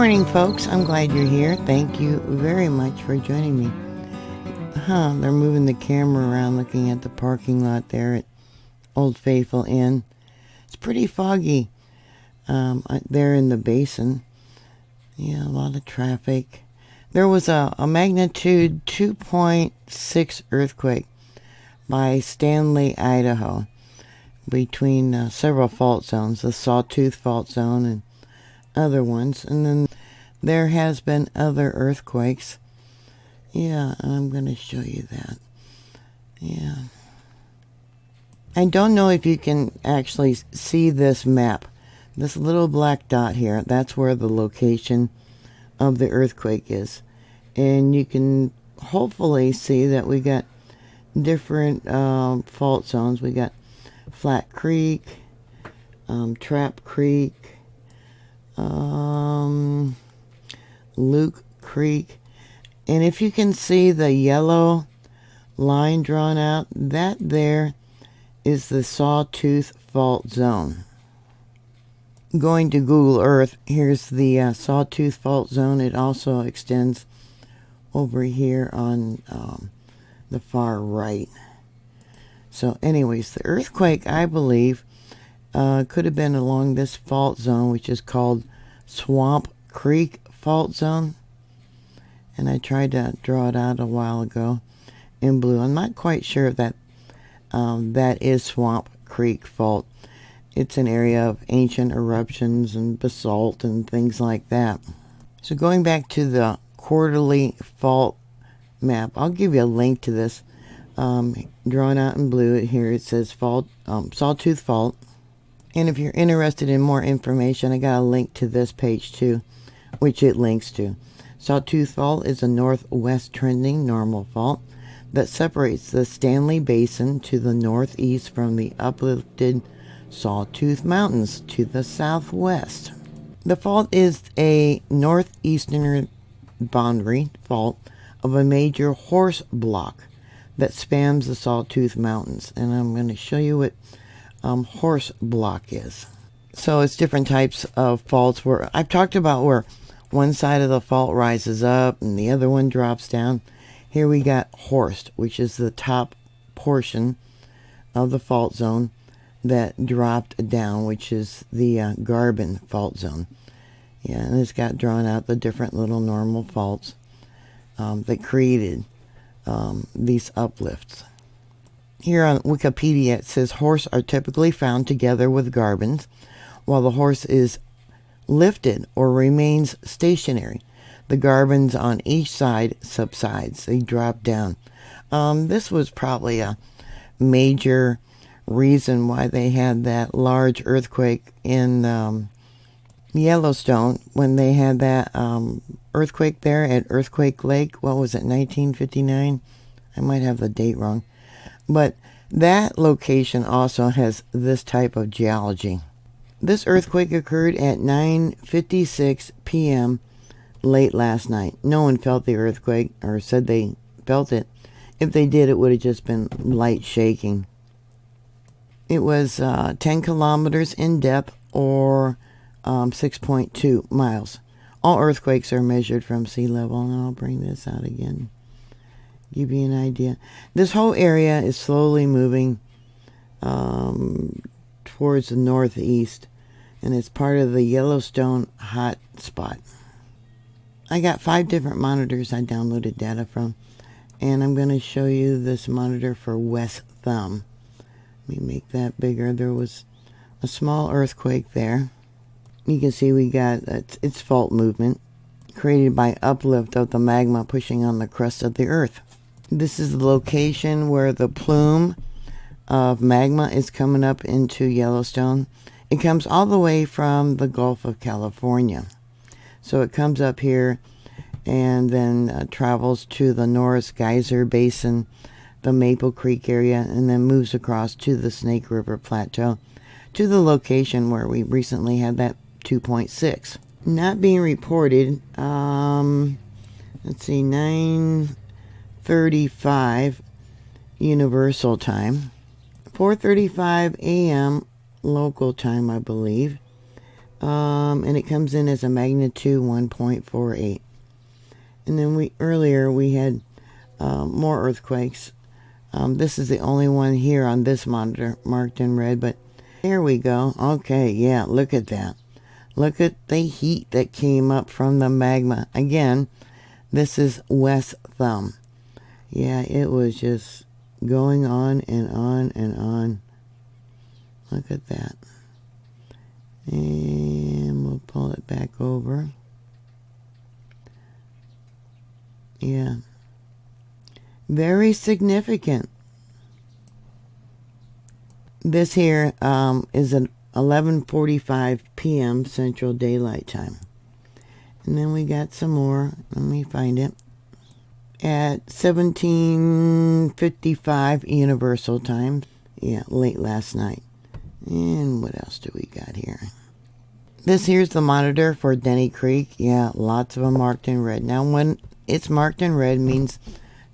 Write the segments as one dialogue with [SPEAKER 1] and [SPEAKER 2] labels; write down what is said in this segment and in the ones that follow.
[SPEAKER 1] morning, folks. I'm glad you're here. Thank you very much for joining me. They're moving the camera around looking at the parking lot there at Old Faithful Inn. It's pretty foggy there in the basin. Yeah, a lot of traffic. There was a magnitude 2.6 earthquake by Stanley, Idaho, between several fault zones, the Sawtooth fault zone and other ones. And then there has been other earthquakes. Yeah, I'm going to show you that. Yeah. I don't know if you can actually see this map. This little black dot here, that's where the location of the earthquake is. And you can hopefully see that we got different fault zones. We got Flat Creek, Trap Creek, Luke Creek. And if you can see the yellow line drawn out, that there is the Sawtooth fault zone. Going to Google Earth, here's the Sawtooth fault zone. It also extends over here on the far right. So anyways, the earthquake, I believe, could have been along this fault zone, which is called Swamp Creek Fault Zone. And I tried to draw it out a while ago in blue. I'm not quite sure if that is Swamp Creek Fault. It's an area of ancient eruptions and basalt and things like that. So going back to the quarterly fault map, I'll give you a link to this. Drawn out in blue here, it says fault, Sawtooth Fault. And if you're interested in more information, I got a link to this page too, which it links to. Sawtooth Fault is a northwest trending normal fault that separates the Stanley Basin to the northeast from the uplifted Sawtooth Mountains to the southwest. The fault is a northeastern boundary fault of a major horse block that spans the Sawtooth Mountains. And I'm going to show you what horse block is. So it's different types of faults where I've talked about where one side of the fault rises up and the other one drops down. Here we got Horst, which is the top portion of the fault zone that dropped down, which is the Garbin fault zone. Yeah, and it's got drawn out the different little normal faults that created these uplifts. Here on Wikipedia it says horsts are typically found together with garbins while the horse is lifted or remains stationary. The garbins on each side subsides. They drop down. This was probably a major reason why they had that large earthquake in Yellowstone when they had that earthquake there at Earthquake Lake. What was it, 1959? I might have the date wrong. But that location also has this type of geology. This earthquake occurred at 9:56 p.m. late last night. No one felt the earthquake or said they felt it. If they did, it would have just been light shaking. It was 10 kilometers in depth or 6.2 miles. All earthquakes are measured from sea level, and I'll bring this out again. Give you an idea. This whole area is slowly moving towards the northeast, and it's part of the Yellowstone hot spot. I got 5 different monitors I downloaded data from, and I'm going to show you this monitor for West Thumb. Let me make that bigger. There was a small earthquake there. You can see we got its fault movement created by uplift of the magma pushing on the crust of the earth. This is the location where the plume of magma is coming up into Yellowstone. It comes all the way from the Gulf of California. So it comes up here and then travels to the Norris Geyser Basin, the Maple Creek area, and then moves across to the Snake River Plateau to the location where we recently had that 2.6. Not being reported, let's see, 9:35 Universal Time, 4:35 a.m. local time, I believe. And it comes in as a magnitude 1.48. And then earlier we had more earthquakes. This is the only one here on this monitor marked in red, but here we go. Okay, yeah, look at that. Look at the heat that came up from the magma. Again, this is West Thumb. Yeah, it was just going on and on and on. Look at that. And we'll pull it back over. Yeah. Very significant. This here is an 11:45 p.m. Central Daylight Time. And then we got some more. Let me find it. At 17:55 Universal Time. Yeah, late last night. And what else do we got here? This here's the monitor for Denny Creek. Yeah, lots of them marked in red. Now, when it's marked in red means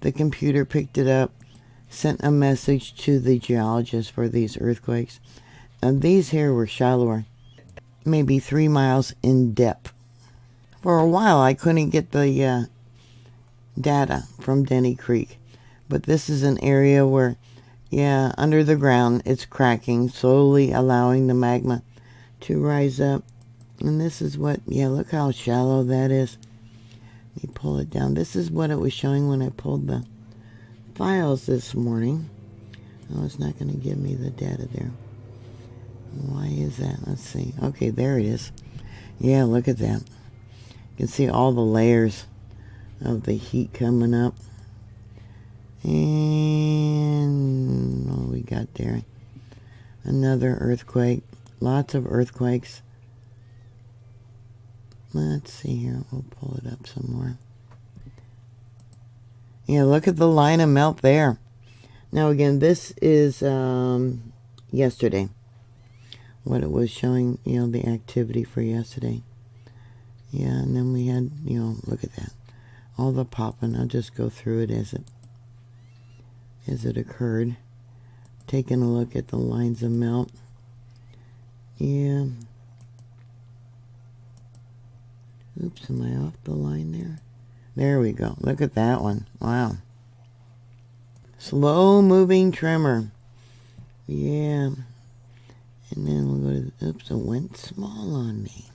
[SPEAKER 1] the computer picked it up, sent a message to the geologist for these earthquakes. And these here were shallower, maybe 3 miles in depth. For a while, I couldn't get the data from Denny Creek. But this is an area where, yeah, under the ground, it's cracking, slowly allowing the magma to rise up. And this is what, yeah, look how shallow that is. Let me pull it down. This is what it was showing when I pulled the files this morning. Oh, it's not going to give me the data there. Why is that? Let's see. Okay, there it is. Yeah, look at that. You can see all the layers of the heat coming up. And what we got there? Another earthquake. Lots of earthquakes. Let's see here. We'll pull it up some more. Yeah, look at the line of melt there. Now again, this is yesterday. What it was showing, you know, the activity for yesterday. Yeah, and then we had, you know, look at that. All the popping. I'll just go through it as it occurred. Taking a look at the lines of melt. Yeah. Oops, am I off the line there? There we go. Look at that one. Wow. Slow moving tremor. Yeah. And then we'll go to, oops, it went small on me.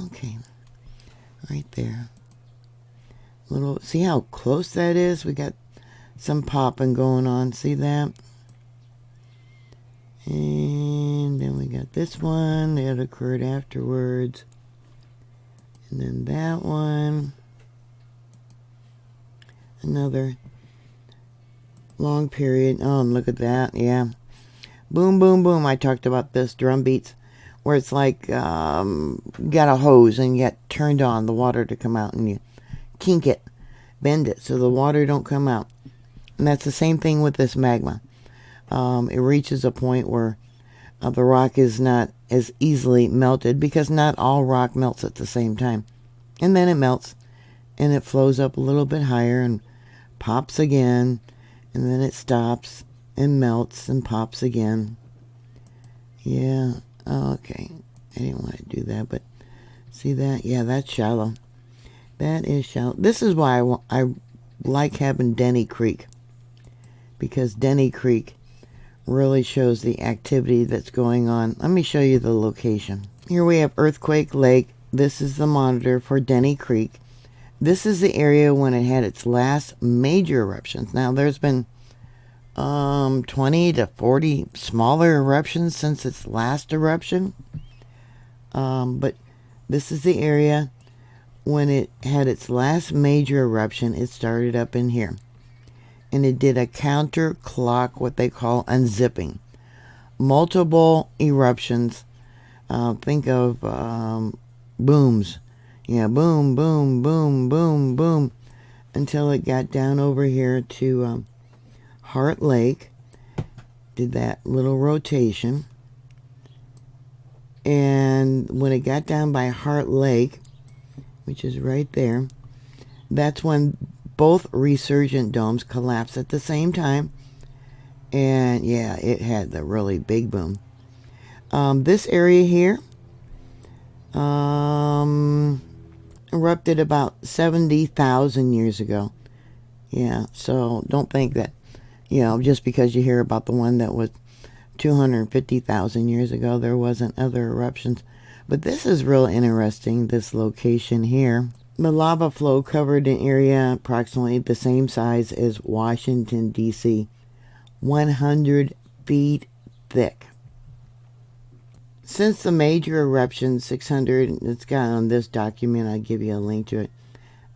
[SPEAKER 1] Okay. Right there. Little, see how close that is? We got some popping going on. See that? And then we got this one that occurred afterwards. And then that one. Another long period. Oh, and look at that. Yeah. Boom, boom, boom. I talked about this drum beats where it's like got a hose and you get turned on the water to come out and you kink it, bend it so the water don't come out. And that's the same thing with this magma. It reaches a point where the rock is not as easily melted because not all rock melts at the same time. And then it melts and it flows up a little bit higher and pops again, and then it stops and melts and pops again. Yeah, okay. I didn't want to do that, but see that? Yeah, that's shallow. That is shallow. This is why I like having Denny Creek, because Denny Creek really shows the activity that's going on. Let me show you the location. Here we have Earthquake Lake. This is the monitor for Denny Creek. This is the area when it had its last major eruptions. Now, there's been 20 to 40 smaller eruptions since its last eruption. But this is the area when it had its last major eruption. It started up in here. And it did a counterclock, what they call unzipping. Multiple eruptions. Think of booms. Yeah, boom, boom, boom, boom, boom. Until it got down over here to Heart Lake. Did that little rotation. And when it got down by Heart Lake, which is right there, that's when both resurgent domes collapsed at the same time. And yeah, it had the really big boom. This area here Erupted about 70,000 years ago. Yeah, so don't think that, just because you hear about the one that was 250,000 years ago, there wasn't other eruptions. But this is real interesting, this location here. The lava flow covered an area approximately the same size as Washington, D.C., 100 feet thick. Since the major eruption, 600, it's got on this document, I'll give you a link to it,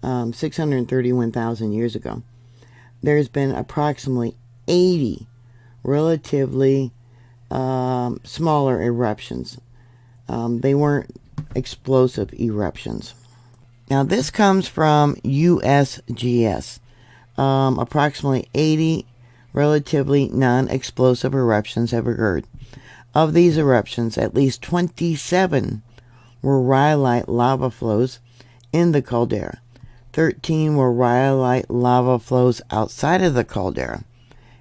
[SPEAKER 1] 631,000 years ago, there's been approximately 80 relatively smaller eruptions. They weren't explosive eruptions. Now this comes from USGS. Approximately 80 relatively non-explosive eruptions have occurred. Of these eruptions, at least 27 were rhyolite lava flows in the caldera. 13 were rhyolite lava flows outside of the caldera.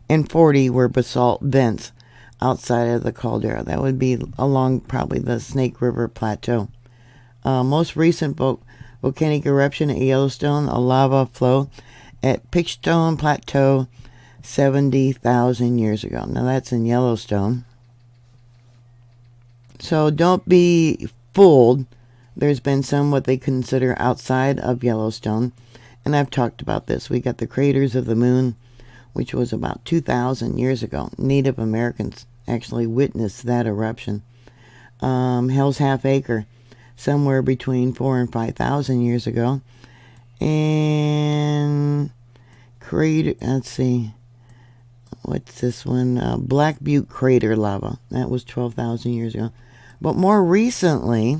[SPEAKER 1] And 40 were basalt vents outside of the caldera. That would be along probably the Snake River Plateau. Most recent volcanic eruption at Yellowstone, a lava flow at Pitchstone Plateau 70,000 years ago. Now that's in Yellowstone. So don't be fooled. There's been some what they consider outside of Yellowstone. And I've talked about this. We got the craters of the moon, which was about 2,000 years ago. Native Americans actually witnessed that eruption. Hell's Half Acre, somewhere between 4,000 and 5,000 years ago. And crater, let's see, what's this one? Black Butte Crater lava. That was 12,000 years ago. But more recently,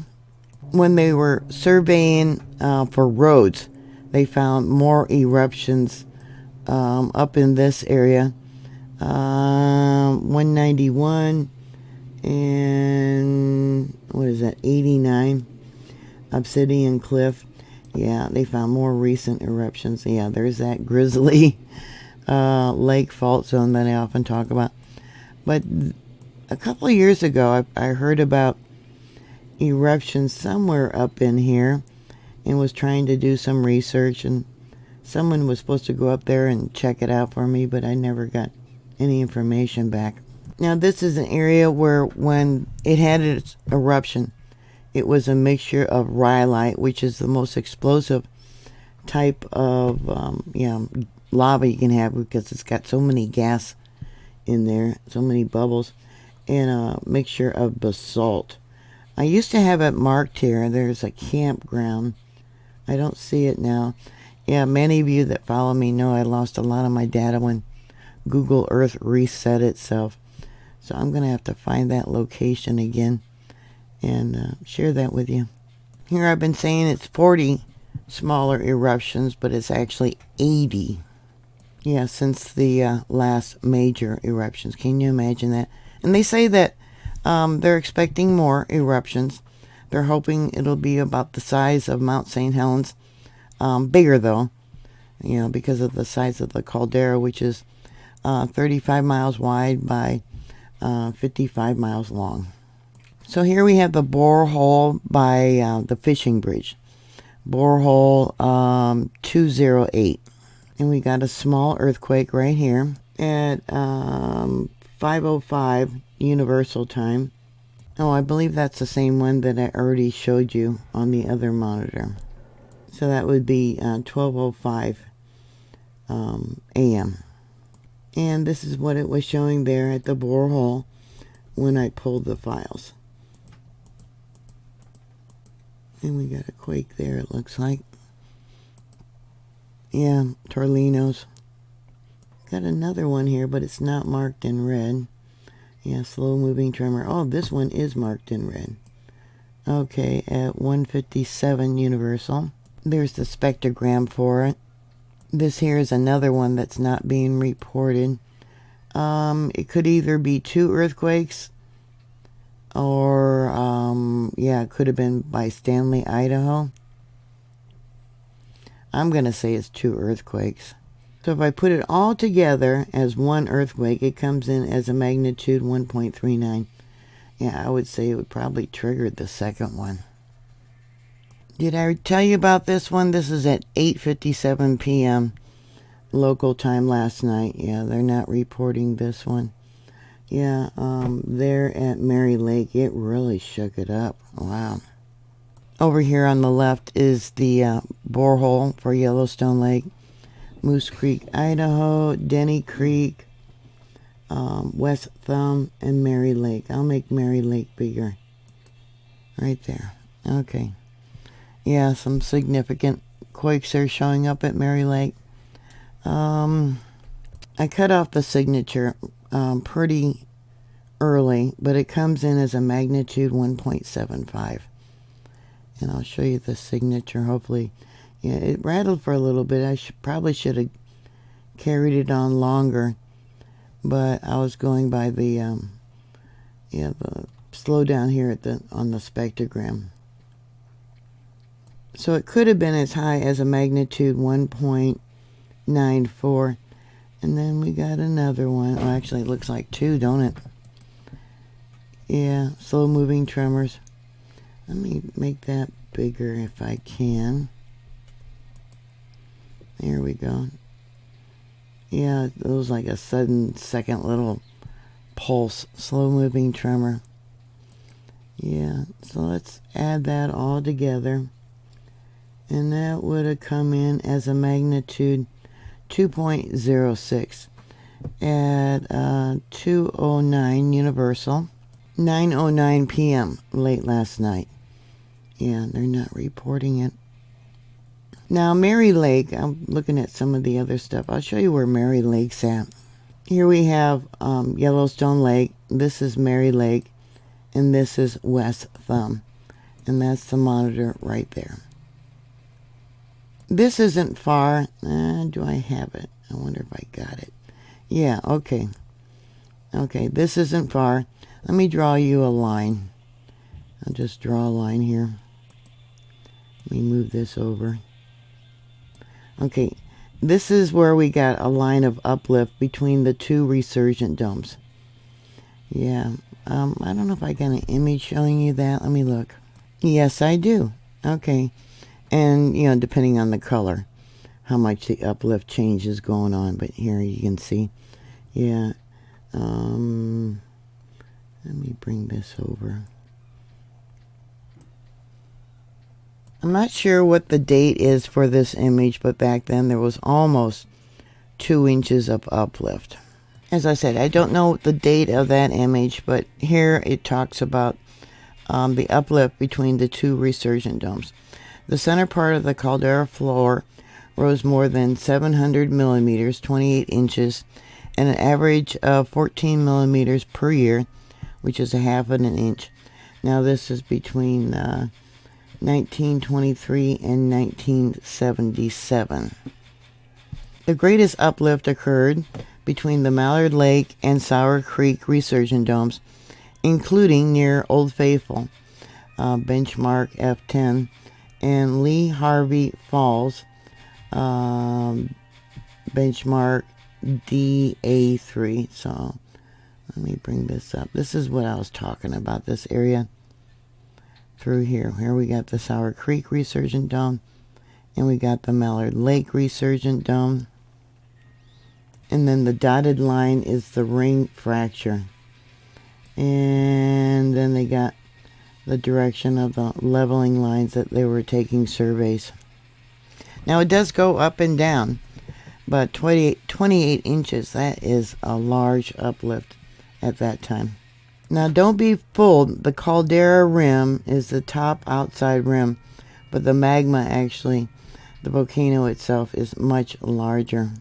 [SPEAKER 1] when they were surveying for roads, they found more eruptions up in this area. 191 and what is that, 89, Obsidian Cliff. Yeah, they found more recent eruptions. Yeah, there's that Grizzly Lake fault zone that I often talk about. But a couple of years ago, I heard about eruptions somewhere up in here and was trying to do some research, and someone was supposed to go up there and check it out for me, but I never got any information back. Now this is an area where when it had its eruption, it was a mixture of rhyolite, which is the most explosive type of lava you can have because it's got so many gas in there, so many bubbles, and a mixture of basalt. I used to have it marked here. There's a campground. I don't see it now. Yeah, many of you that follow me know I lost a lot of my data when Google Earth reset itself. So I'm going to have to find that location again and share that with you. Here I've been saying it's 40 smaller eruptions, but it's actually 80. Yeah, since the last major eruptions. Can you imagine that? And they say that they're expecting more eruptions. They're hoping it'll be about the size of Mount St. Helens. Bigger though, because of the size of the caldera, which is 35 miles wide by 55 miles long. So here we have the borehole by the fishing bridge. Borehole 208. And we got a small earthquake right here at 5:05 Universal Time. Oh, I believe that's the same one that I already showed you on the other monitor. So that would be 12:05 a.m. And this is what it was showing there at the borehole when I pulled the files. And we got a quake there, it looks like. Yeah, Torlinos. Got another one here, but it's not marked in red. Yeah, slow moving tremor. Oh, this one is marked in red. Okay, at 1:57 Universal. There's the spectrogram for it. This here is another one that's not being reported. It could either be 2 earthquakes or, it could have been by Stanley, Idaho. I'm going to say it's 2 earthquakes. So if I put it all together as one earthquake, it comes in as a magnitude 1.39. Yeah, I would say it would probably trigger the second one. Did I tell you about this one? This is at 8:57 p.m. local time last night. Yeah, they're not reporting this one. Yeah, there at Mary Lake, it really shook it up. Wow. Over here on the left is the borehole for Yellowstone Lake, Moose Creek, Idaho, Denny Creek, West Thumb, and Mary Lake. I'll make Mary Lake bigger. Right there. Okay. Yeah, some significant quakes are showing up at Mary Lake. I cut off the signature pretty early, but it comes in as a magnitude 1.75. And I'll show you the signature, hopefully. Yeah, it rattled for a little bit. I probably should have carried it on longer, but I was going by the the slowdown here on the spectrogram. So it could have been as high as a magnitude 1.94. And then we got another one. Oh, actually, it looks like two, don't it? Yeah, slow moving tremors. Let me make that bigger if I can. There we go. Yeah, it was like a sudden second little pulse, slow moving tremor. Yeah, so let's add that all together. And that would have come in as a magnitude 2.06 at 2:09 Universal, 9:09 p.m. late last night. Yeah, they're not reporting it. Now, Mary Lake, I'm looking at some of the other stuff. I'll show you where Mary Lake's at. Here we have Yellowstone Lake. This is Mary Lake, and this is West Thumb. And that's the monitor right there. This isn't far. Do I have it? I wonder if I got it. Yeah, okay. Okay, this isn't far. Let me draw you a line. I'll just draw a line here. Let me move this over. Okay, this is where we got a line of uplift between the two resurgent domes. Yeah, I don't know if I got an image showing you that. Let me look. Yes, I do. Okay. And, you know, depending on the color, how much the uplift change is going on. But here you can see. Yeah. Let me bring this over. I'm not sure what the date is for this image, but back then there was almost 2 inches of uplift. As I said, I don't know the date of that image, but here it talks about the uplift between the two resurgent domes. The center part of the Caldera floor rose more than 700 millimeters, 28 inches, and an average of 14 millimeters per year, which is a half of an inch. Now this is between 1923 and 1977. The greatest uplift occurred between the Mallard Lake and Sour Creek resurgent domes, including near Old Faithful, benchmark F10, and Lee Harvey Falls, benchmark DA3. So let me bring this up. This is what I was talking about, this area through here. Here we got the Sour Creek resurgent dome, and we got the Mallard Lake resurgent dome. And then the dotted line is the ring fracture. And then they got the direction of the leveling lines that they were taking surveys. Now it does go up and down, but 28 inches, that is a large uplift at that time. Now don't be fooled, the Caldera rim is the top outside rim, but the magma actually, the volcano itself, is much larger.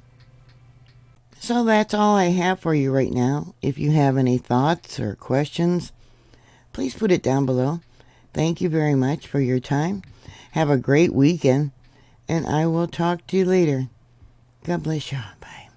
[SPEAKER 1] So that's all I have for you right now. If you have any thoughts or questions, please put it down below. Thank you very much for your time. Have a great weekend, and I will talk to you later. God bless you. Bye.